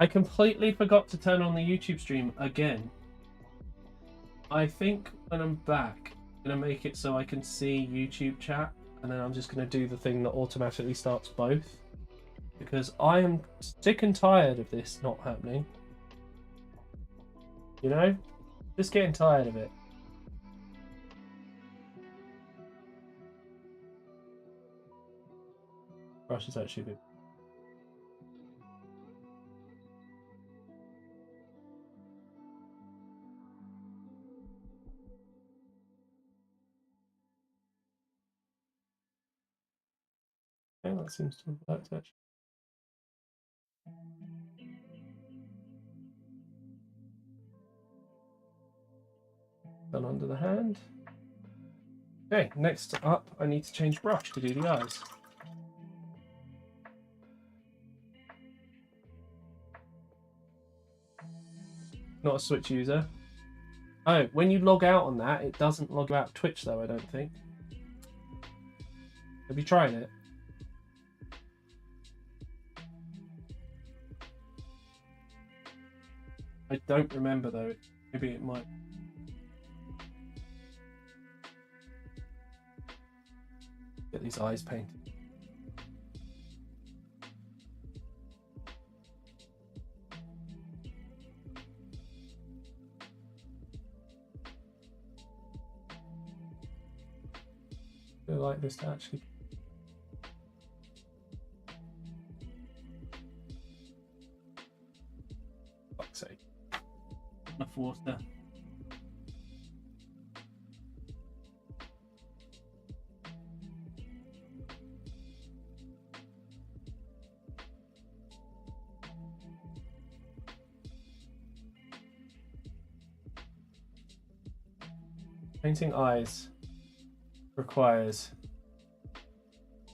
I completely forgot to turn on the YouTube stream again. I think when I'm back, I'm going to make it so I can see YouTube chat, and then I'm just going to do the thing that automatically starts both. Because I am sick and tired of this not happening. You know? Just getting tired of it. Brush is actually a bit... Okay, that seems to have worked actually. Done under the hand. Okay, next up, I need to change brush to do the eyes. Not a Switch user. Oh, when you log out on that, it doesn't log out Twitch though, I don't think. Have you tried it? I don't remember though. Maybe it might. Get these eyes painted. I like this to actually. Fuck's sake. Enough water. Painting eyes requires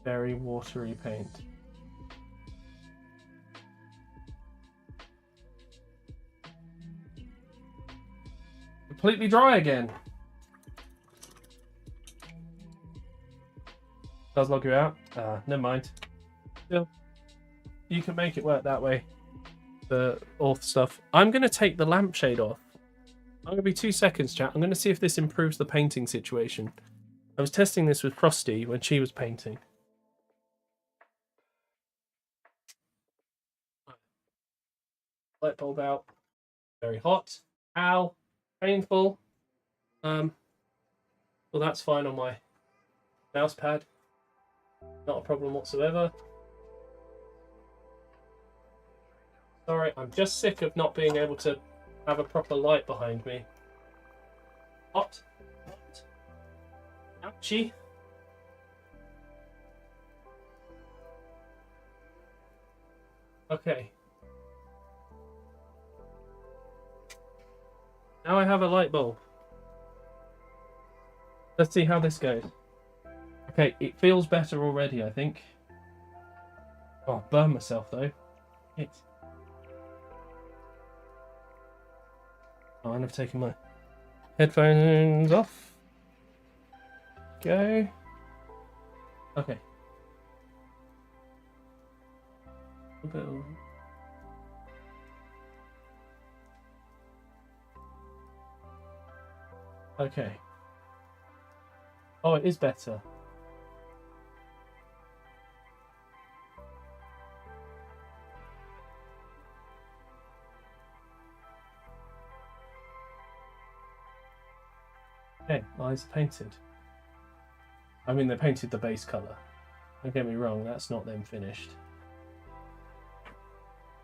very watery paint. Completely dry again. Does log you out? Never mind. Still, you can make it work that way. The auth stuff. I'm going to take the lampshade off. I'm going to be 2 seconds, chat. I'm going to see if this improves the painting situation. I was testing this with Frosty when she was painting. Light bulb out. Very hot. Ow. Painful. Well, that's fine on my mouse pad. Not a problem whatsoever. Sorry, I'm just sick of not being able to have a proper light behind me. Hot. Hot. Ouchie. Okay. Now I have a light bulb. Let's see how this goes. Okay, it feels better already, I think. Oh, I burned myself though. It's... Oh, I've taken my headphones off. Go. Okay. A bit of... Okay. Oh, it is better. Okay, eyes painted. I mean, they painted the base colour. Don't get me wrong, that's not them finished.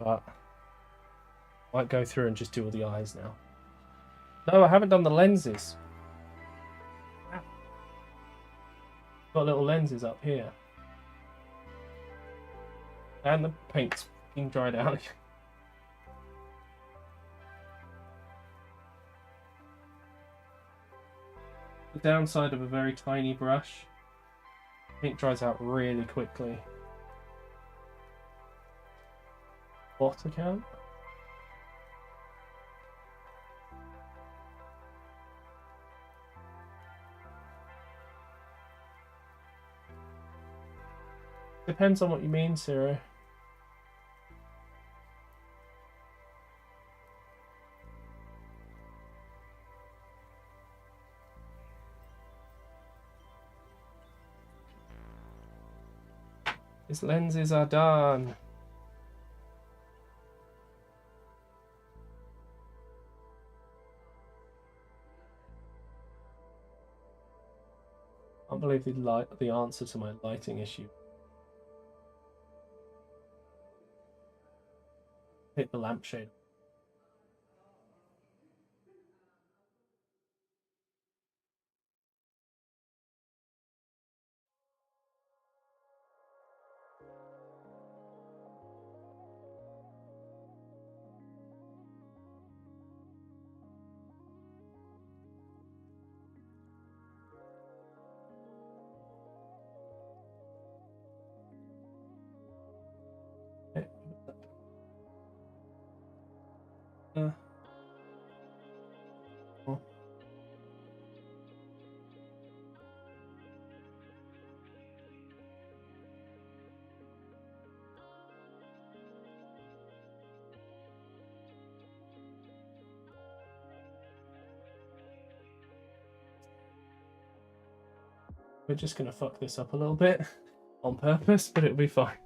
But I might go through and just do all the eyes now. No, I haven't done the lenses. Got little lenses up here. And the paint's fucking dried out. The downside of a very tiny brush, paint dries out really quickly. Water count? Depends on what you mean, Ciro. His lenses are done. I can't believe the answer to my lighting issue. Hit the lampshade. Oh. We're just going to fuck this up a little bit on purpose, but it'll be fine.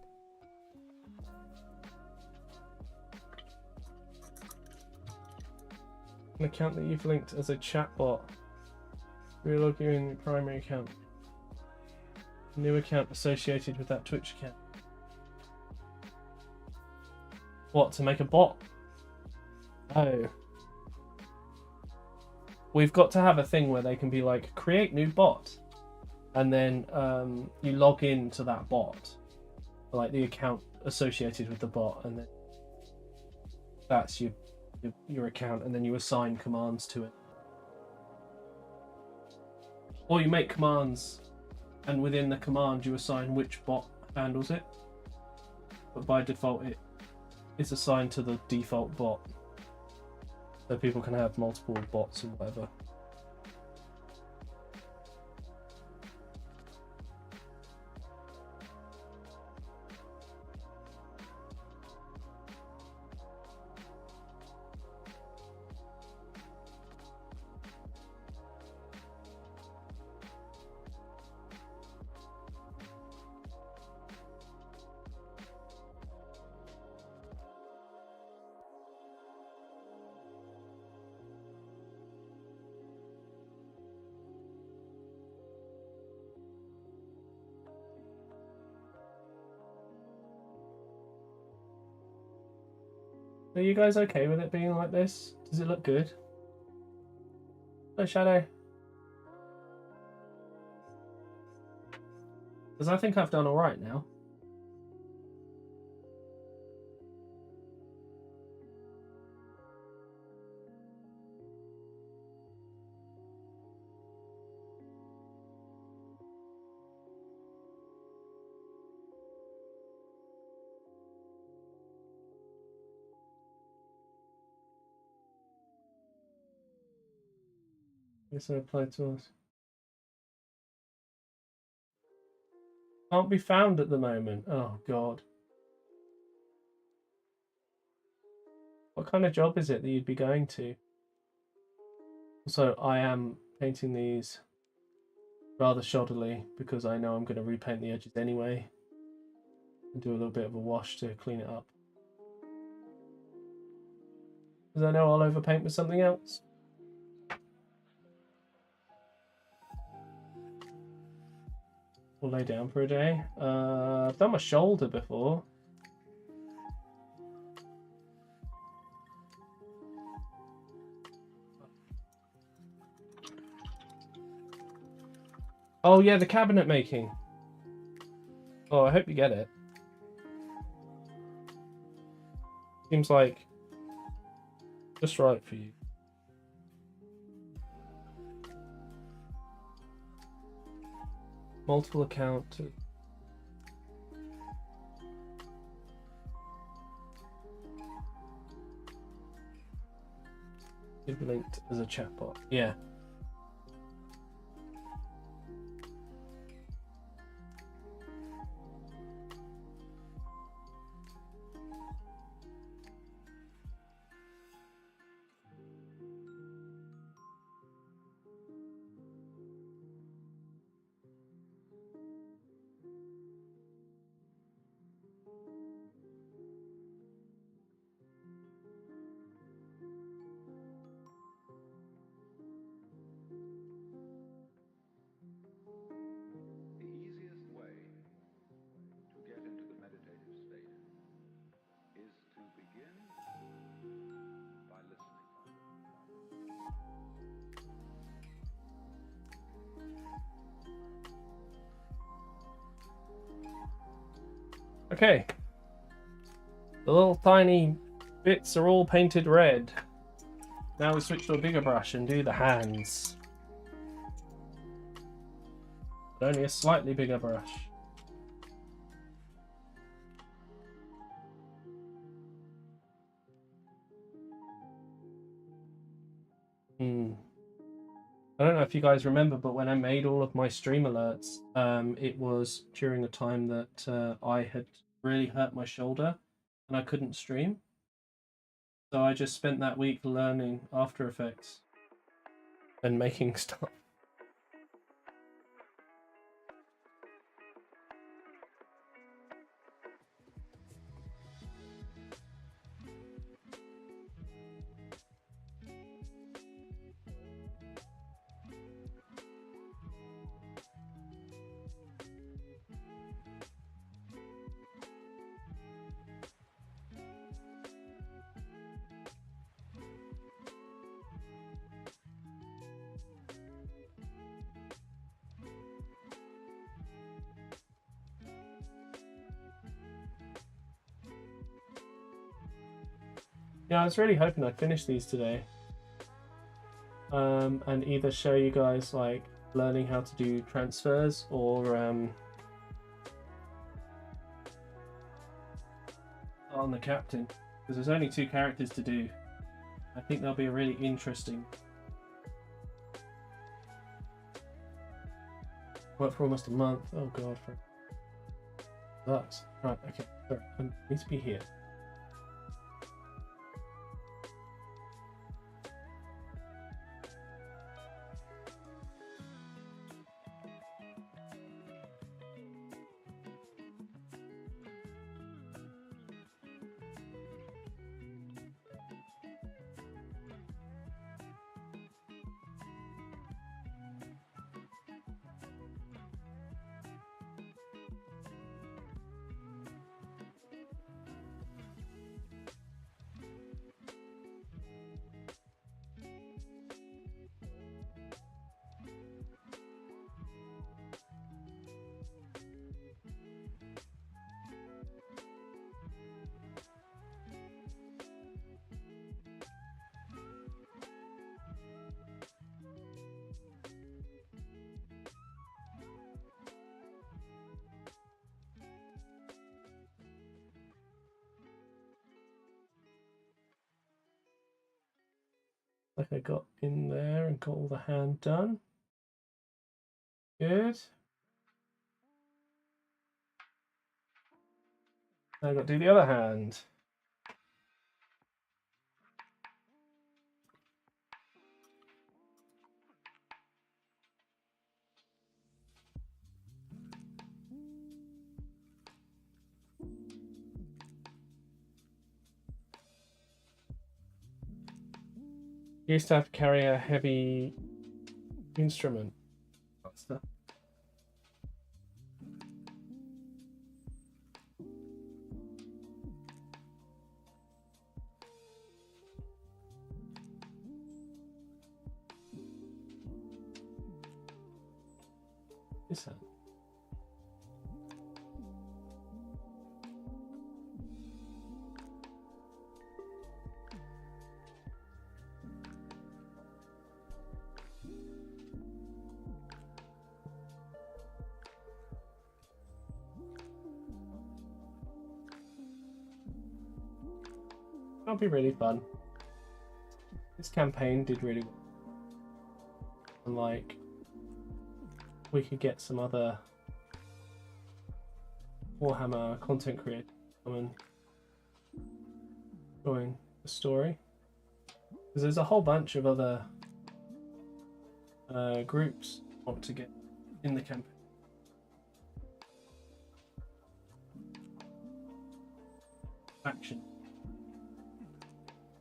An account that you've linked as a chatbot. Relog you in your primary account. New account associated with that Twitch account. What, to make a bot? Oh. We've got to have a thing where they can be like, create new bot. And then you log in to that bot. Like the account associated with the bot. And then that's your account. And then you assign commands to it. Or you make commands. And within the command you assign which bot handles it. But by default it is assigned to the default bot. So people can have multiple bots and whatever. Are you guys okay with it being like this? Does it look good? Oh, Shadow. Because I think I've done alright now. Yes, I applied to us. Can't be found at the moment. Oh, God. What kind of job is it that you'd be going to? Also, I am painting these rather shoddily because I know I'm going to repaint the edges anyway. And do a little bit of a wash to clean it up. Because I know I'll overpaint with something else. We'll lay down for a day. I've done my shoulder before. Oh yeah, the cabinet making. Oh, I hope you get it. Seems like just right for you. Multiple account. Linked as a chatbot. Yeah. Okay. The little tiny bits are all painted red. Now we switch to a bigger brush and do the hands. But only a slightly bigger brush. I don't know if you guys remember, but when I made all of my stream alerts, it was during a time that I had really hurt my shoulder and I couldn't stream. So I just spent that week learning After Effects and making stuff. Yeah, I was really hoping I'd finish these today. And either show you guys like learning how to do transfers or on the captain, because there's only 2 characters to do. I think they'll be a really interesting. Worked for almost a month. Oh god, sucks. Right, okay. Sorry, I need to be here. Like I got in there and got all the hand done. Good. Now I've got to do the other hand. You used to have to carry a heavy instrument. What's that? Is that? That'll be really fun. This campaign did really well. And like, we could get some other Warhammer content creators come and join the story. Because there's a whole bunch of other groups I want to get in the campaign. Action.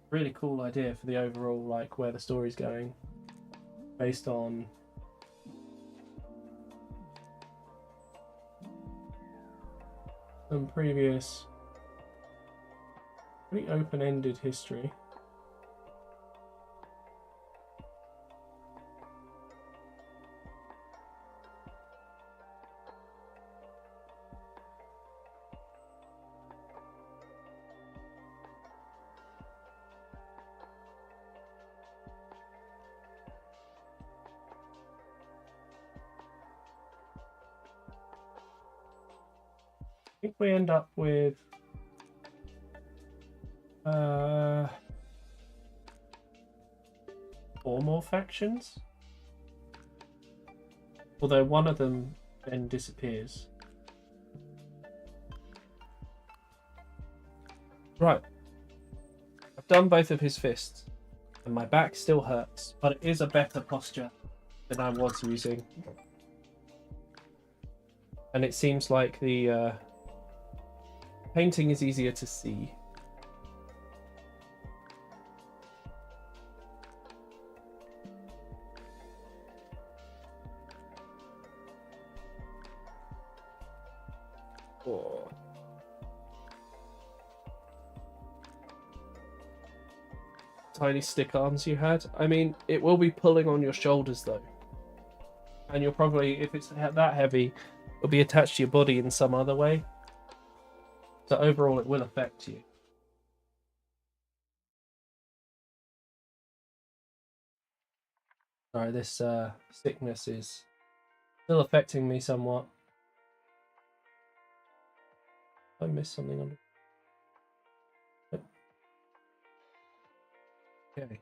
Really cool idea for the overall, like, where the story's going, based on some previous pretty open-ended history. think we end up with 4 more factions. Although one of them then disappears. Right. I've done both of his fists. And my back still hurts. But it is a better posture than I was using. And it seems like the painting is easier to see. Oh. Tiny stick arms you had. I mean, it will be pulling on your shoulders though. And you'll probably, if it's that heavy, it'll be attached to your body in some other way. So overall, it will affect you. Sorry, this sickness is still affecting me somewhat. I missed something on it. Okay.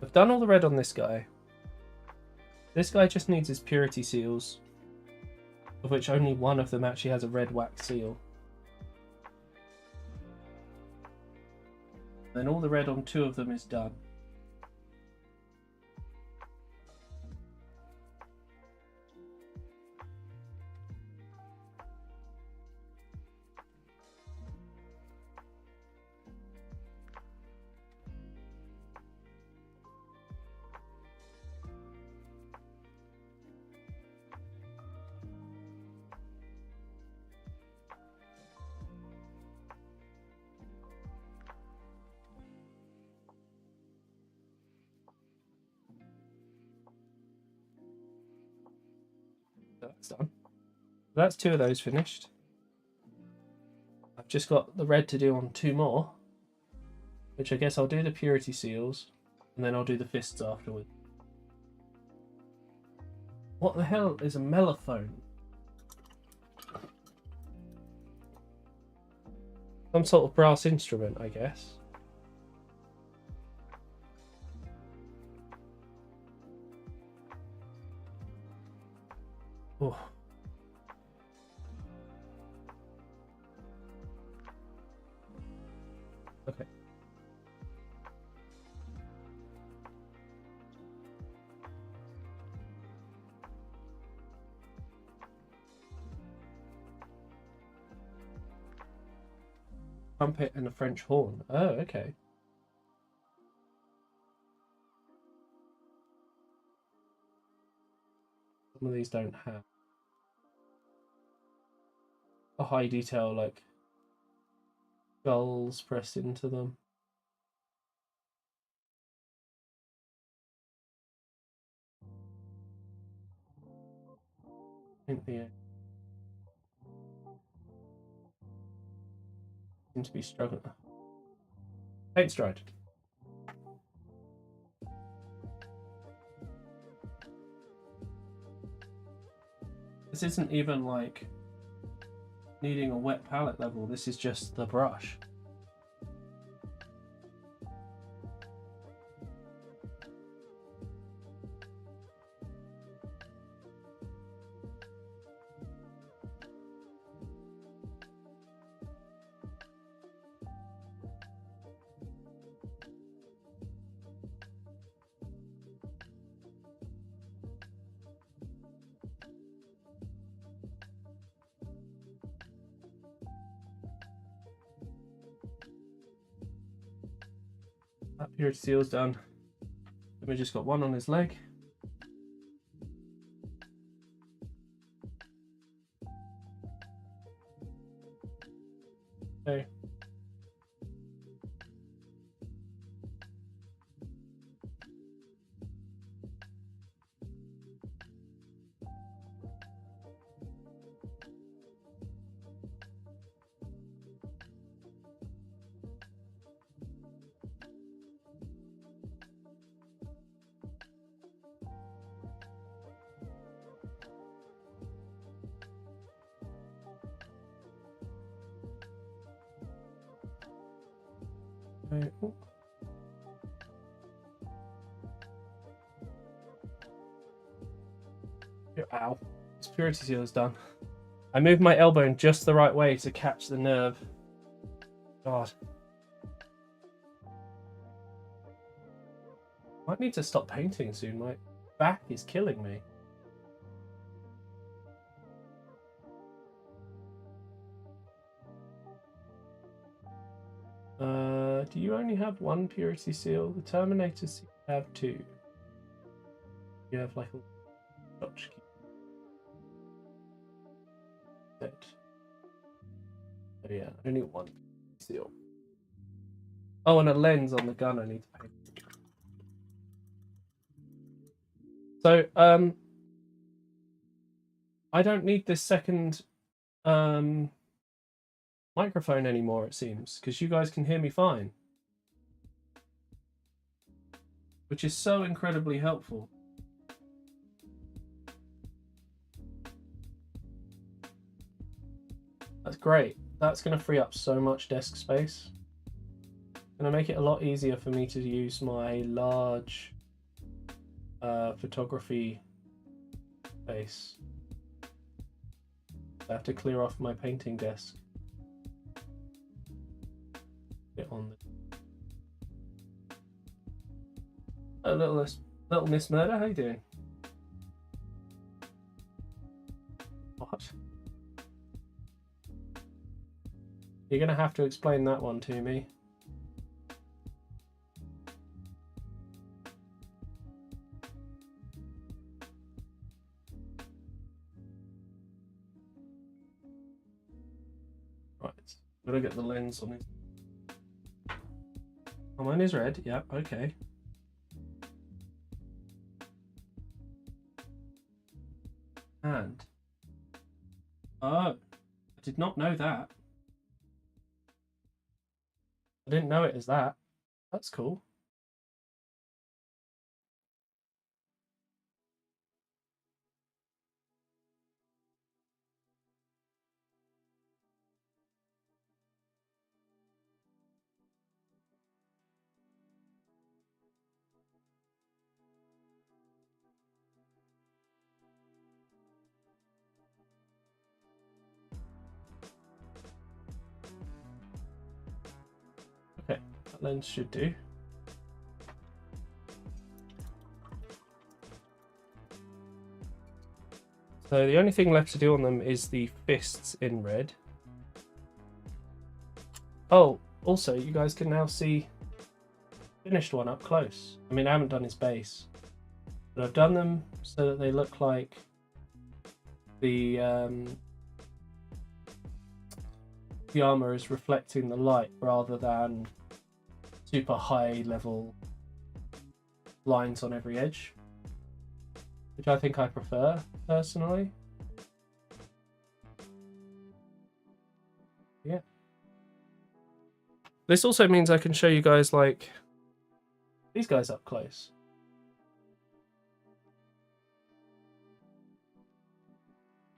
I've done all the red on this guy. This guy just needs his purity seals, of which only one of them actually has a red wax seal. Then all the red on 2 of them is done. So that's done. That's 2 of those finished. I've just got the red to do on 2 more, which I guess I'll do the purity seals, and then I'll do the fists afterwards. What the hell is a mellophone? Some sort of brass instrument, I guess. Oh. Okay. Trumpet and a French horn. Oh, okay. Some of these don't have a high detail like skulls pressed into them. I think the seem to be struggling. Paint stride. This isn't even like needing a wet palette level. This is just the brush. That purity seal's done. Then we just got 1 on his leg. Okay. Oh. Ow. This purity seal is done. I moved my elbow in just the right way to catch the nerve. God. Might need to stop painting soon. My back is killing me. Do you only have one purity seal? The Terminators have two. You have like a touch key. Oh yeah, only one seal. Oh, and a lens on the gun I need to paint. So, I don't need this second microphone anymore, it seems, because you guys can hear me fine. Which is so incredibly helpful. That's great. That's going to free up so much desk space. Going to make it a lot easier for me to use my large photography space. I have to clear off my painting desk. Get on the little Miss Murder, how you doing? What? You're gonna have to explain that one to me. Right, gotta get the lens on it. Oh, mine is red. Yeah, okay. And oh, I did not know that. I didn't know it as that. That's cool. Okay, that lens should do. So the only thing left to do on them is the fists in red. Oh, also, you guys can now see the finished one up close. I mean, I haven't done his base, but I've done them so that they look like the armor is reflecting the light rather than super high level lines on every edge, which I think I prefer personally. Yeah. This also means I can show you guys like these guys up close.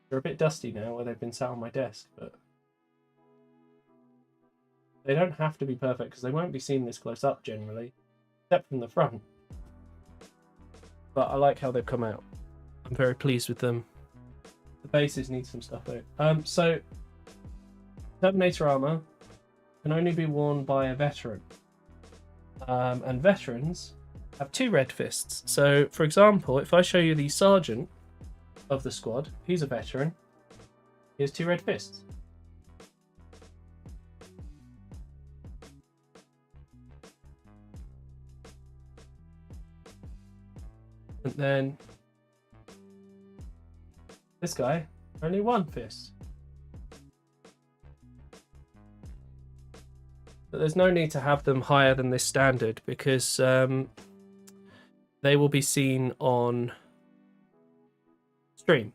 They're a bit dusty now where they've been sat on my desk, but they don't have to be perfect because they won't be seen this close up generally, except from the front. But I like how they've come out. I'm very pleased with them. The bases need some stuff though. So Terminator armor can only be worn by a veteran. And veterans have two red fists. So for example, if I show you the sergeant of the squad, he's a veteran. He has two red fists. And then this guy, only one fist. But there's no need to have them higher than this standard because they will be seen on stream.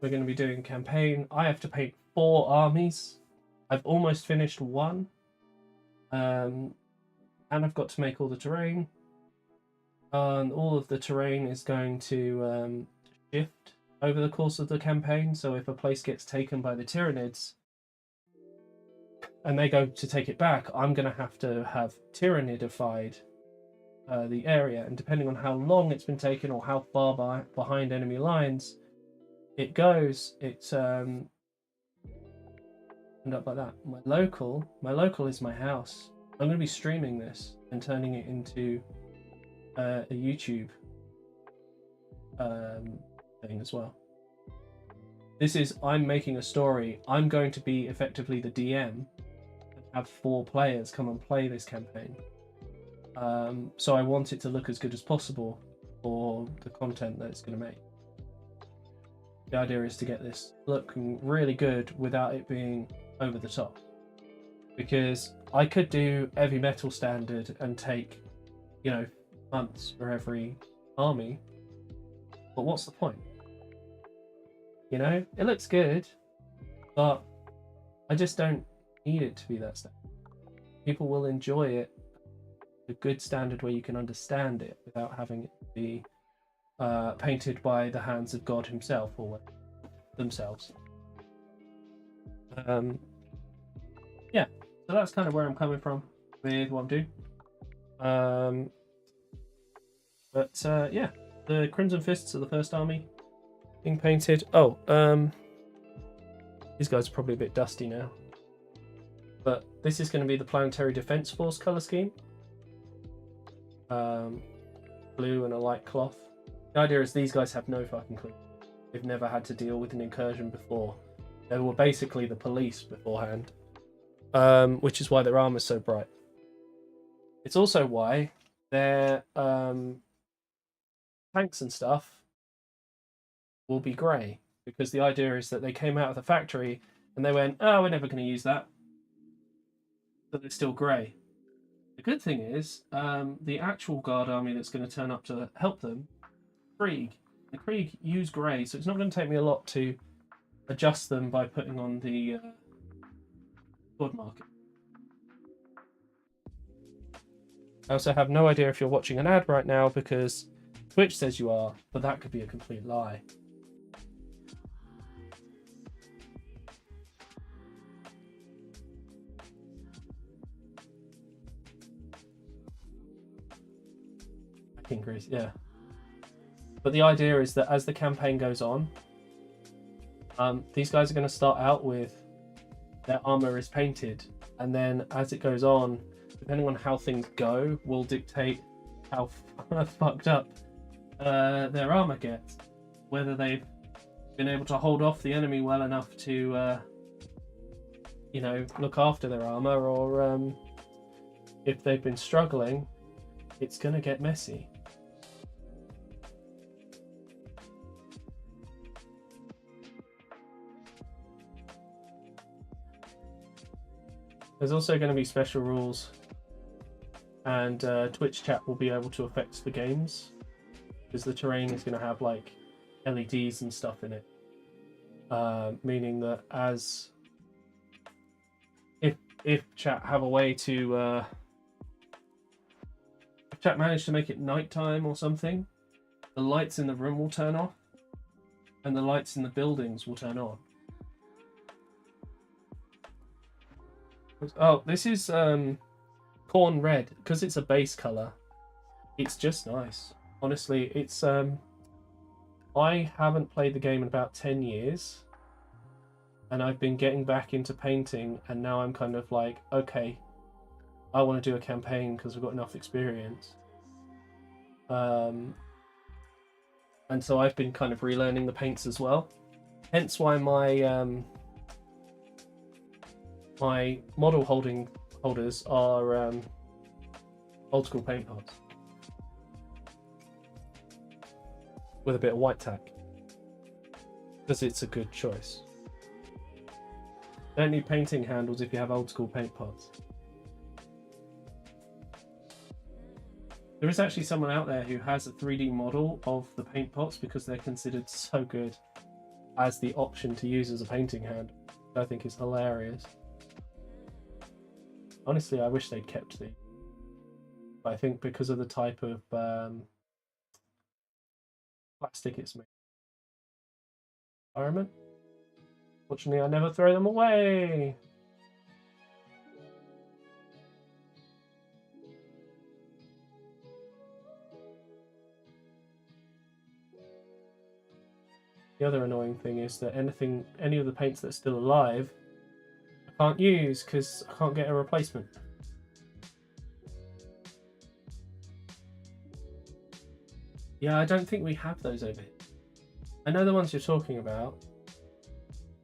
We're going to be doing campaign. I have to paint 4 armies. I've almost finished 1. And I've got to make all the terrain. And all of the terrain is going to shift over the course of the campaign. So if a place gets taken by the Tyranids, and they go to take it back, I'm going to have tyrannidified the area, and depending on how long it's been taken or how far behind enemy lines it goes, it's end up like that. My local is my house. I'm going to be streaming this and turning it into a YouTube thing as well. This is, I'm making a story. I'm going to be effectively the DM and have 4 players come and play this campaign. So I want it to look as good as possible for the content that it's going to make. The idea is to get this looking really good without it being over the top. Because I could do heavy metal standard and take, you know, months for every army. But what's the point? You know, it looks good, but I just don't need it to be that standard. People will enjoy it a good standard where you can understand it without having it be painted by the hands of God himself or themselves. Yeah, so that's kind of where I'm coming from with what I'm doing. Yeah, the Crimson Fists are the first army being painted. Oh, these guys are probably a bit dusty now, but this is going to be the Planetary Defense Force color scheme. Blue and a light cloth. The idea is these guys have no fucking clue. They've never had to deal with an incursion before. They were basically the police beforehand, which is why their armor's so bright. It's also why their tanks and stuff will be grey, because the idea is that they came out of the factory and they went, oh, we're never going to use that. But they're still grey. The good thing is, the actual guard army that's going to turn up to help them, Krieg. The Krieg use grey, so it's not going to take me a lot to adjust them by putting on the sword market. I also have no idea if you're watching an ad right now, because Twitch says you are, but that could be a complete lie. Increase, yeah. But the idea is that as the campaign goes on, these guys are going to start out with their armor is painted, and then as it goes on, depending on how things go, will dictate how fucked up their armor gets. Whether they've been able to hold off the enemy well enough to, you know, look after their armor, or if they've been struggling, it's going to get messy. There's also going to be special rules, and Twitch chat will be able to affect the games, because the terrain is going to have like LEDs and stuff in it, meaning that if chat have a way to if chat manage to make it nighttime or something, the lights in the room will turn off and the lights in the buildings will turn on. Oh, this is corn red, because it's a base color. It's just nice. Honestly, it's I haven't played the game in about 10 years, and I've been getting back into painting, and now I'm kind of like, okay, I want to do a campaign because I've got enough experience. And so I've been kind of relearning the paints as well. Hence why my my model holders are old school paint pots with a bit of white tack, because it's a good choice. Don't need painting handles if you have old school paint pots. There is actually someone out there who has a 3D model of the paint pots, because they're considered so good as the option to use as a painting hand. I think is hilarious. Honestly, I wish they'd kept these. But I think because of the type of plastic it's made. Environment. Fortunately, I never throw them away. The other annoying thing is that any of the paints that are still alive, I can't use because I can't get a replacement. Yeah, I don't think we have those over here. I know the ones you're talking about.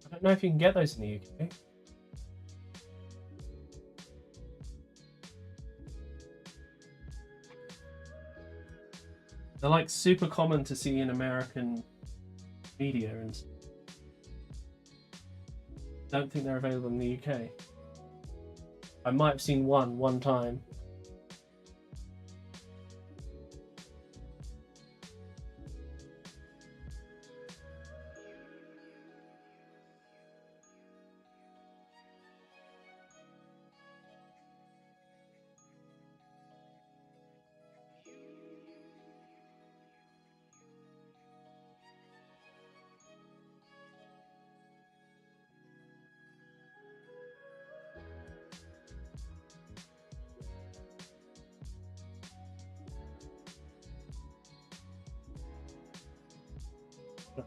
I don't know if you can get those in the UK. They're like super common to see in American media, and don't think they're available in the UK. I might have seen one time.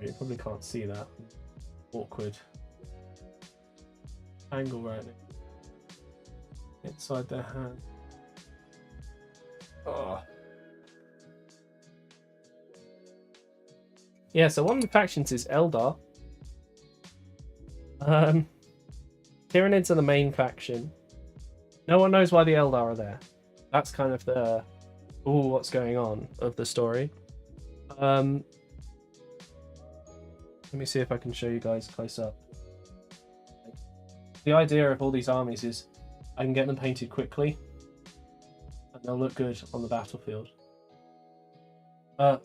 You probably can't see that. Awkward angle right now. Inside their hand. Oh. Yeah, so one of the factions is Eldar. Tyranids are the main faction. No one knows why the Eldar are there. That's kind of the ooh, what's going on of the story. Let me see if I can show you guys close up. The idea of all these armies is I can get them painted quickly and they'll look good on the battlefield. Hang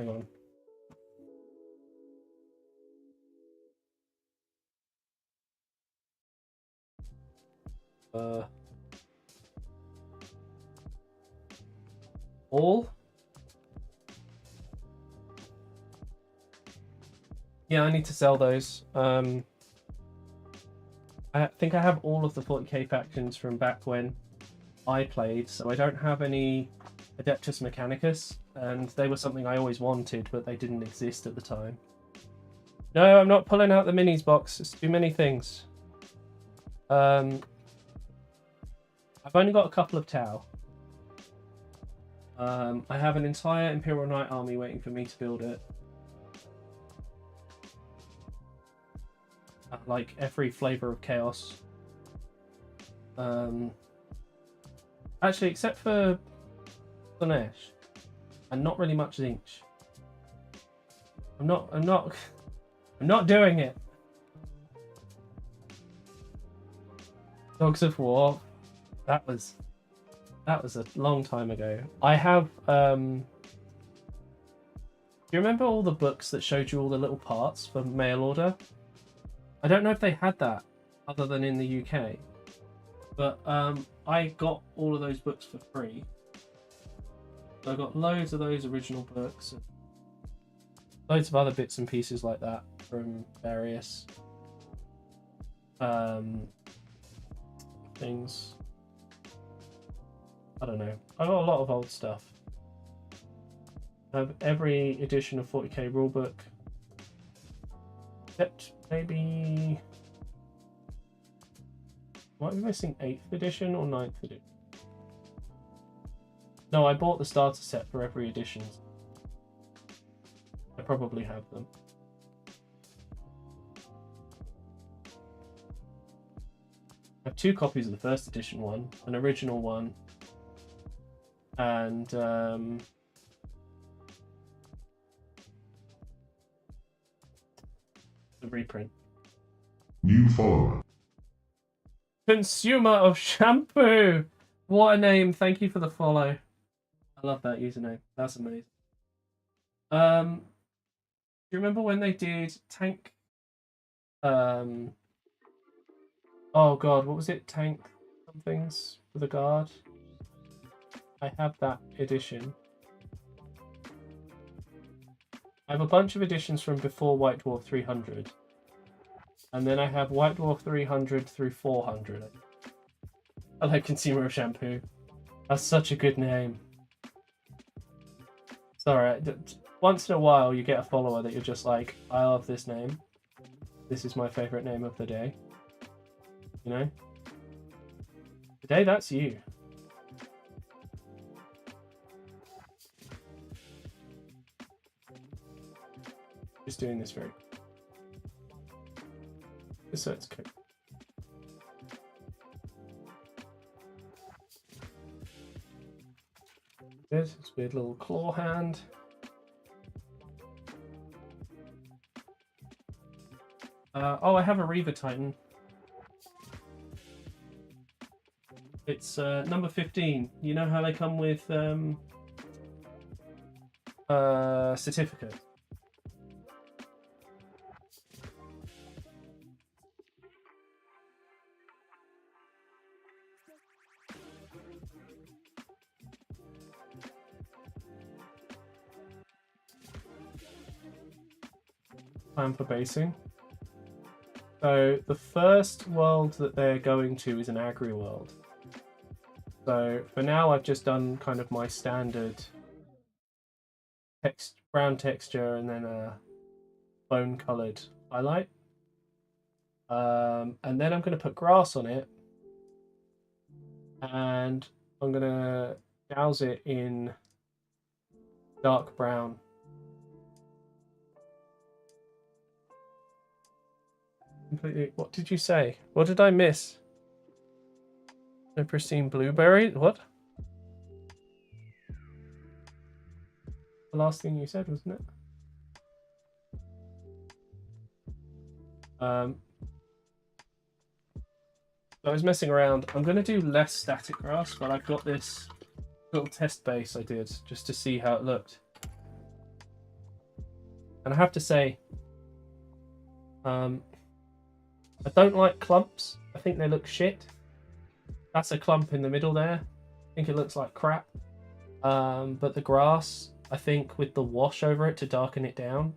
on. All? Yeah, I need to sell those. I think I have all of the 40k factions from back when I played, so I don't have any Adeptus Mechanicus, and they were something I always wanted, but they didn't exist at the time. No, I'm not pulling out the minis box. It's too many things. I've only got a couple of Tau. I have an entire Imperial Knight army waiting for me to build it. Like every flavor of chaos. Actually, except for Slanesh, and not really much Zinch. I'm not doing it. Dogs of War. That was a long time ago. I have do you remember all the books that showed you all the little parts for mail order? I don't know if they had that other than in the UK, but I got all of those books for free. So I got loads of those original books, and loads of other bits and pieces like that from various things. I don't know. I got a lot of old stuff. I have every edition of 40k rulebook. Except maybe... Might be missing 8th edition or 9th edition. No, I bought the starter set for every edition. I probably have them. I have 2 copies of the 1st edition one, an original one, and the reprint. New follower. Consumer of shampoo. What a name! Thank you for the follow. I love that username. That's amazing. Do you remember when they did Tank? Oh god, what was it? Tank somethings for the guard. I have that edition. I have a bunch of editions from before White Dwarf 300. And then I have White Dwarf 300 through 400. Hello, Consumer of Shampoo. That's such a good name. Sorry, once in a while you get a follower that you're just like, I love this name. This is my favorite name of the day. You know? Today, that's you. Just doing this very. Just so it's good. Good. It's a weird little claw hand. Oh, I have a Reaver Titan. It's number 15. You know how they come with certificate? Time for basing. So the first world that they're going to is an agri world. So for now, I've just done kind of my standard brown texture and then a bone colored highlight. And then I'm going to put grass on it, and I'm going to douse it in dark brown. Completely. What did you say? What did I miss? No pristine blueberry? What? The last thing you said, wasn't it? So I was messing around. I'm going to do less static grass, but I've got this little test base I did just to see how it looked. And I have to say, I don't like clumps. I think they look shit. That's a clump in the middle there. I think it looks like crap. But the grass, I think with the wash over it to darken it down,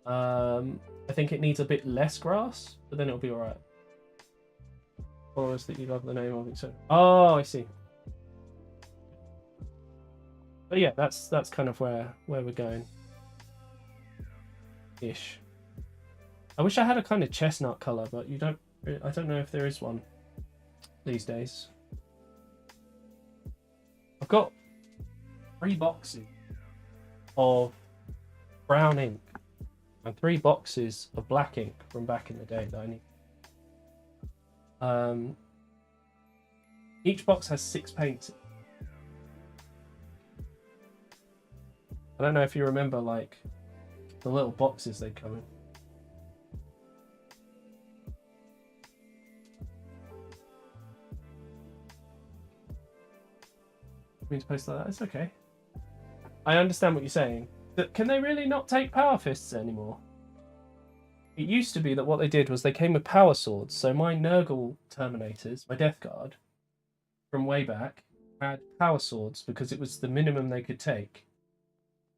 I think it needs a bit less grass, but then it'll be alright. Or is that you love the name of it? So, oh, I see. But yeah, that's kind of where we're going. Ish. I wish I had a kind of chestnut color, but I don't know if there is one these days. I've got 3 boxes of brown ink and 3 boxes of black ink from back in the day that I need. Each box has 6 paints. I don't know if you remember, like, the little boxes they come in. Me to post like that. It's okay. I understand what you're saying. Can they really not take power fists anymore? It used to be that what they did was they came with power swords. So my Nurgle Terminators, my Death Guard, from way back, had power swords because it was the minimum they could take.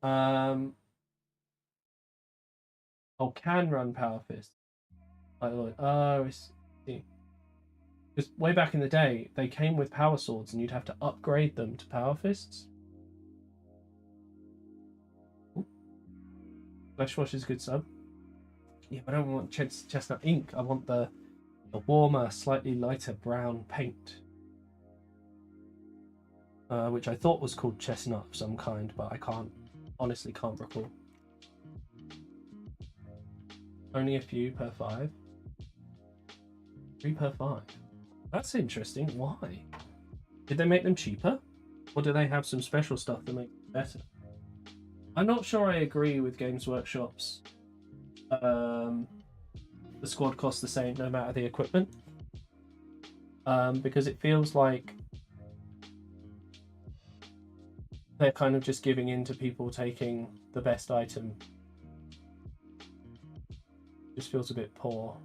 Can run power fists. Oh, I see. Because way back in the day, they came with power swords, and you'd have to upgrade them to power fists. Fleshwash is a good sub. Yeah, but I don't want chestnut ink. I want the warmer, slightly lighter brown paint, which I thought was called chestnut of some kind, but I honestly can't recall. Only a few per 5. 3 per 5. That's interesting. Why? Did they make them cheaper? Or do they have some special stuff that make them better? I'm not sure I agree with Games Workshop's the squad costs the same no matter the equipment. Because it feels like they're kind of just giving in to people taking the best item. Just feels a bit poor.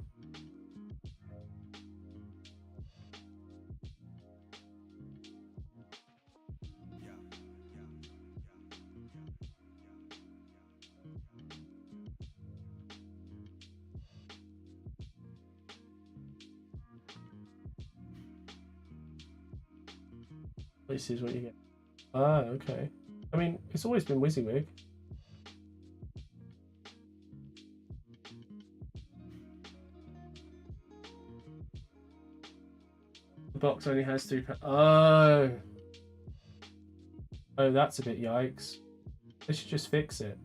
This is what you get. Ah, okay. I mean, it's always been WYSIWYG. The box only has 3 pounds. Oh. Oh, that's a bit yikes. They should just fix it.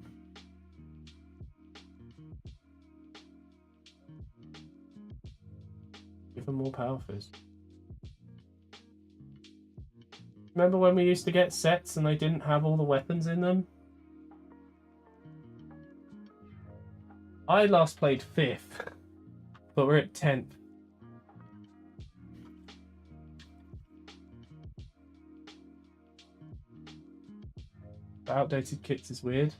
Give them more power fizz. Remember when we used to get sets and they didn't have all the weapons in them? I last played 5th, but we're at 10th. The outdated kits is weird.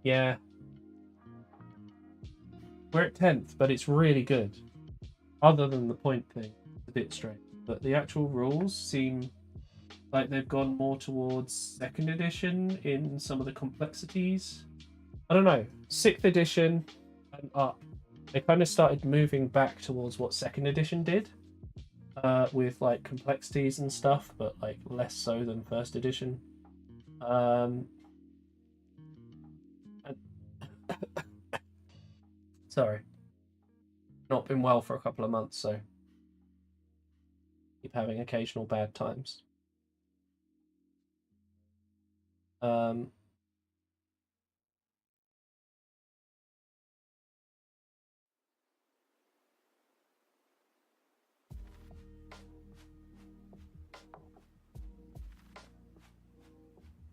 Yeah. We're at 10th, but it's really good. Other than the point thing, it's a bit strange. But the actual rules seem like they've gone more towards 2nd edition in some of the complexities. I don't know. 6th edition and up, they kind of started moving back towards what 2nd edition did, with like complexities and stuff, but like less so than 1st edition. Sorry, not been well for a couple of months, so keep having occasional bad times.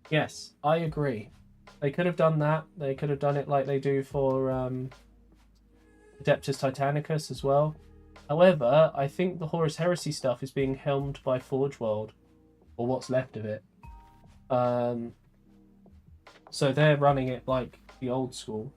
Yes, I agree. They could have done that. They could have done it like they do for Adeptus Titanicus as well. However, I think the Horus Heresy stuff is being helmed by Forge World, or what's left of it. So they're running it like the old school.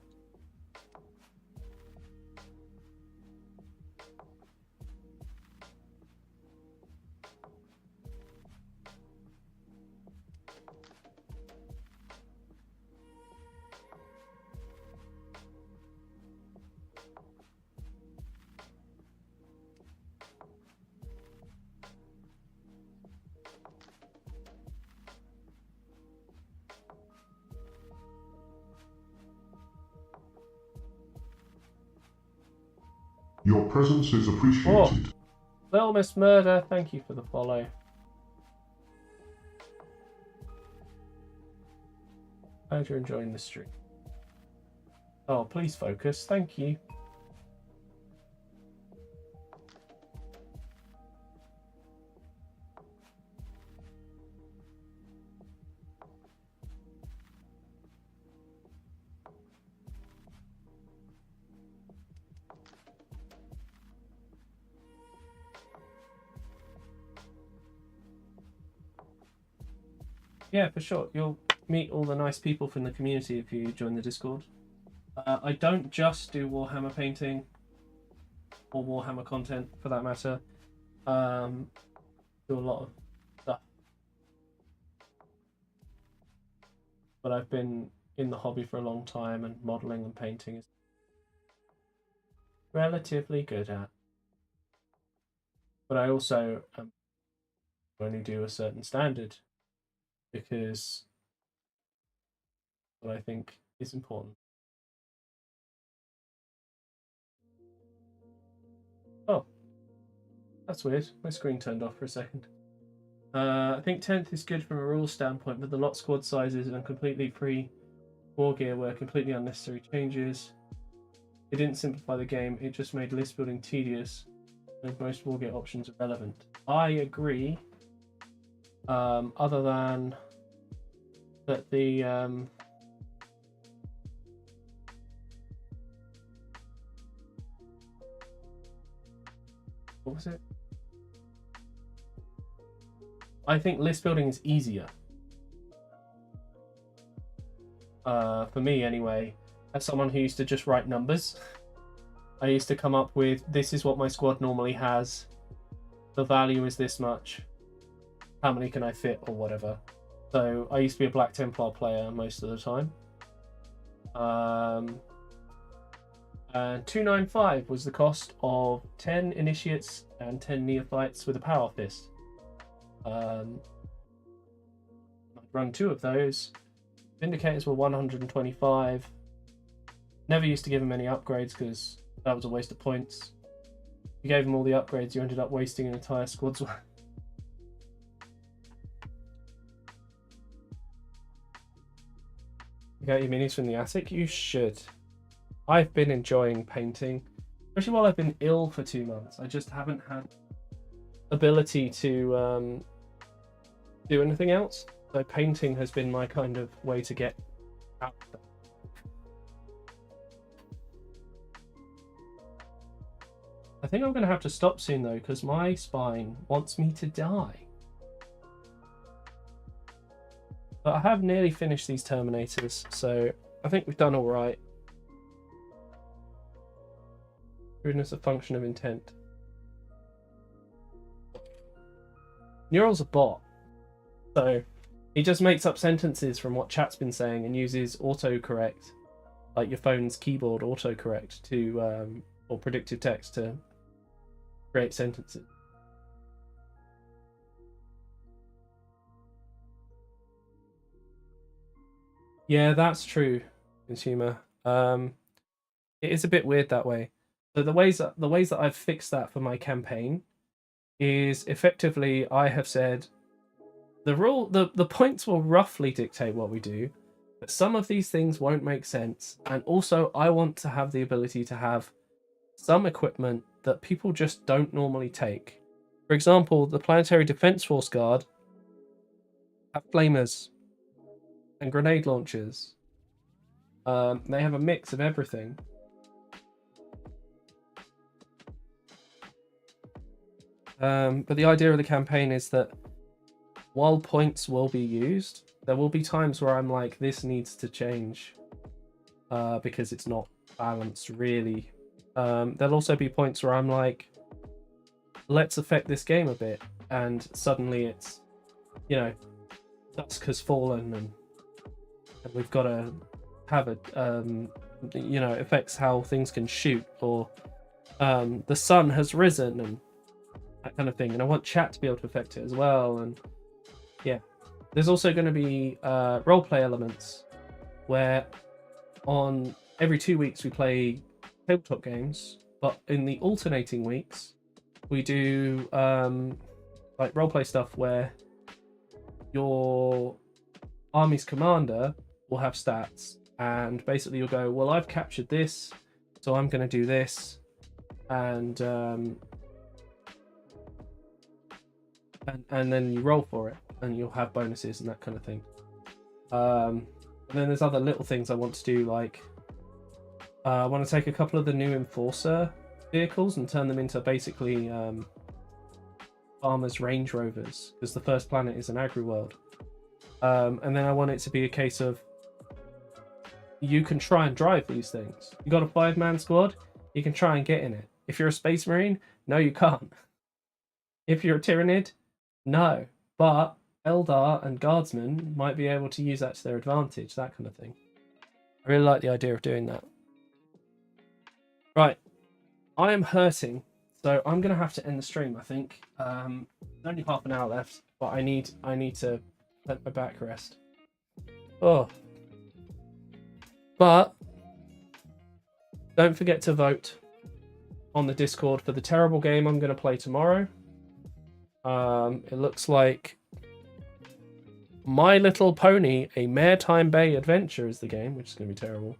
Your presence is appreciated. Well, Miss Murder, thank you for the follow. Glad you're enjoying the stream. Oh, please focus. Thank you. Yeah, for sure. You'll meet all the nice people from the community if you join the Discord. I don't just do Warhammer painting or Warhammer content for that matter. Do a lot of stuff. But I've been in the hobby for a long time, and modelling and painting is relatively good at. But I also only do a certain standard, because what I think is important. Oh, that's weird. My screen turned off for a second. I think 10th is good from a rules standpoint, but the lot squad sizes and completely free war gear were completely unnecessary changes. It didn't simplify the game, it just made list building tedious, and most war gear options irrelevant. I agree. Other than that the what was it? I think list building is easier. For me anyway, as someone who used to just write numbers, I used to come up with, this is what my squad normally has, the value is this much, how many can I fit, or whatever. So I used to be a Black Templar player most of the time. And 295 was the cost of 10 initiates and 10 neophytes with a power fist. I run 2 of those. Vindicators were 125. Never used to give them any upgrades because that was a waste of points. You gave them all the upgrades, you ended up wasting an entire squad's worth. You got your minis from the attic? You should. I've been enjoying painting, especially while I've been ill for 2 months. I just haven't had ability to do anything else. So painting has been my kind of way to get out of that. I think I'm going to have to stop soon though, because my spine wants me to die. But I have nearly finished these Terminators, so I think we've done all right. Rudeness a function of intent. Neural's a bot, so he just makes up sentences from what chat's been saying and uses autocorrect, like your phone's keyboard autocorrect to, or predictive text to create sentences. Yeah, that's true, consumer. It is a bit weird that way. So the ways that I've fixed that for my campaign is effectively I have said the points will roughly dictate what we do, but some of these things won't make sense, and also I want to have the ability to have some equipment that people just don't normally take. For example, the Planetary Defense Force Guard have flamers and grenade launchers. They have a mix of everything. But the idea of the campaign is that while points will be used, there will be times where I'm like, this needs to change because it's not balanced really. There'll also be points where I'm like, let's affect this game a bit, and suddenly it's, you know, dusk has fallen and we've got to have it, you know, affects how things can shoot, or the sun has risen and that kind of thing, and I want chat to be able to affect it as well. And yeah, there's also going to be roleplay elements where on every 2 weeks we play tabletop games, but in the alternating weeks we do like roleplay stuff where your army's commander will have stats, and basically you'll go, well, I've captured this, so I'm going to do this, and then you roll for it, and you'll have bonuses and that kind of thing. And then there's other little things I want to do, like I want to take a couple of the new Enforcer vehicles and turn them into basically farmers' Range Rovers, because the first planet is an agri-world. And then I want it to be a case of you can try and drive these things. You got a 5-man squad, you can try and get in it. If you're a Space Marine, no, you can't. If you're a Tyrannid, no. But Eldar and Guardsmen might be able to use that to their advantage, that kind of thing. I really like the idea of doing that. Right, I am hurting, so I'm going to have to end the stream, I think. There's only half an hour left, but I need to let my back rest. Oh. But don't forget to vote on the Discord for the terrible game I'm going to play tomorrow. It looks like My Little Pony, A Maritime Bay Adventure is the game, which is going to be terrible.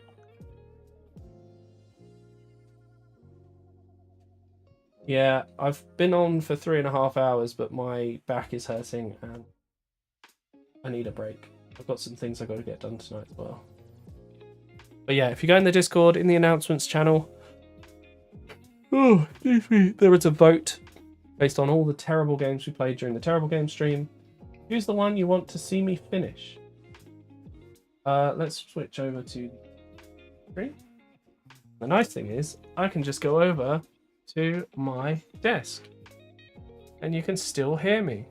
Yeah, I've been on for 3.5 hours, but my back is hurting and I need a break. I've got some things I've got to get done tonight as well. But yeah, if you go in the Discord, in the announcements channel, oh, excuse me, there is a vote based on all the terrible games we played during the terrible game stream. Choose the one you want to see me finish. Let's switch over to the screen. The nice thing is, I can just go over to my desk and you can still hear me.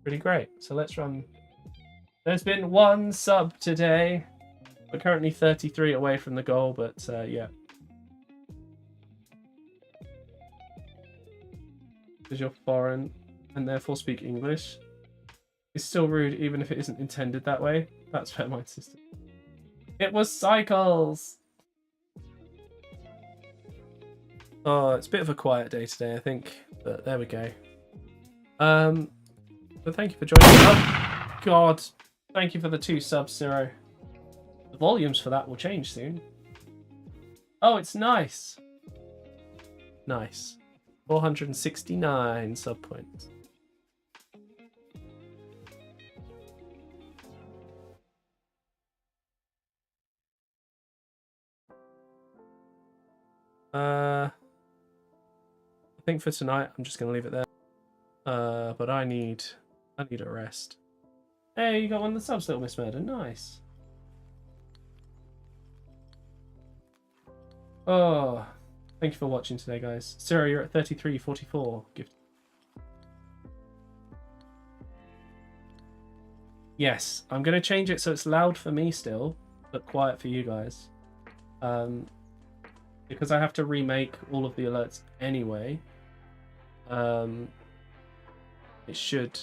Pretty great. So let's run. There's been 1 sub today. We're currently 33 away from the goal, but yeah. Because you're foreign and therefore speak English. It's still rude even if it isn't intended that way. That's fair, my sister. It was cycles! Oh, it's a bit of a quiet day today, I think. But there we go. But thank you for joining. Oh, God. Thank you for the 2 subs, Zero. The volumes for that will change soon. Oh, it's nice. Nice. 469 sub points. I think for tonight I'm just gonna leave it there. But I need a rest. Hey, you got one of the subs, Little Miss Murder. Nice. Oh, thank you for watching today, guys. Sarah, you're at 33.44. Gift. Yes, I'm gonna change it so it's loud for me still, but quiet for you guys. Because I have to remake all of the alerts anyway. It should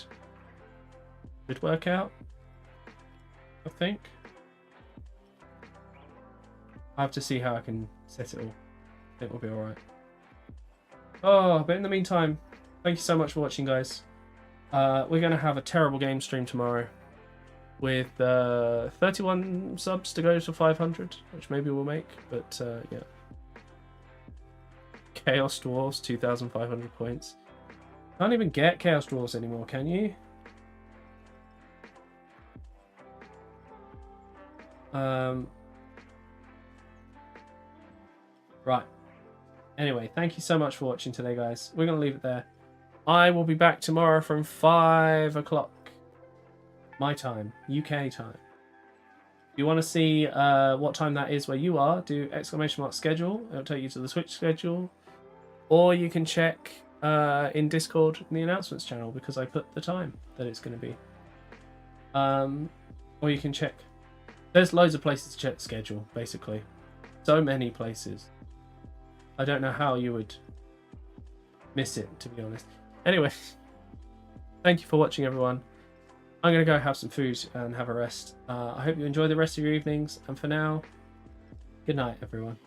work out, I think. I have to see how I can set it all. I think we'll be alright. Oh, but in the meantime, thank you so much for watching, guys. We're going to have a terrible game stream tomorrow with 31 subs to go to 500, which maybe we'll make, but yeah. Chaos Dwarves, 2,500 points. Can't even get Chaos Dwarves anymore, can you? Right. Anyway, thank you so much for watching today, guys. We're going to leave it there. I will be back tomorrow from 5 o'clock. My time. UK time. If you want to see what time that is where you are, do !schedule. It'll take you to the Switch schedule. Or you can check in Discord in the announcements channel because I put the time that it's going to be. Or you can check. There's loads of places to check the schedule, basically. So many places. I don't know how you would miss it, to be honest. Anyway, thank you for watching, everyone. I'm going to go have some food and have a rest. I hope you enjoy the rest of your evenings. And for now, good night, everyone.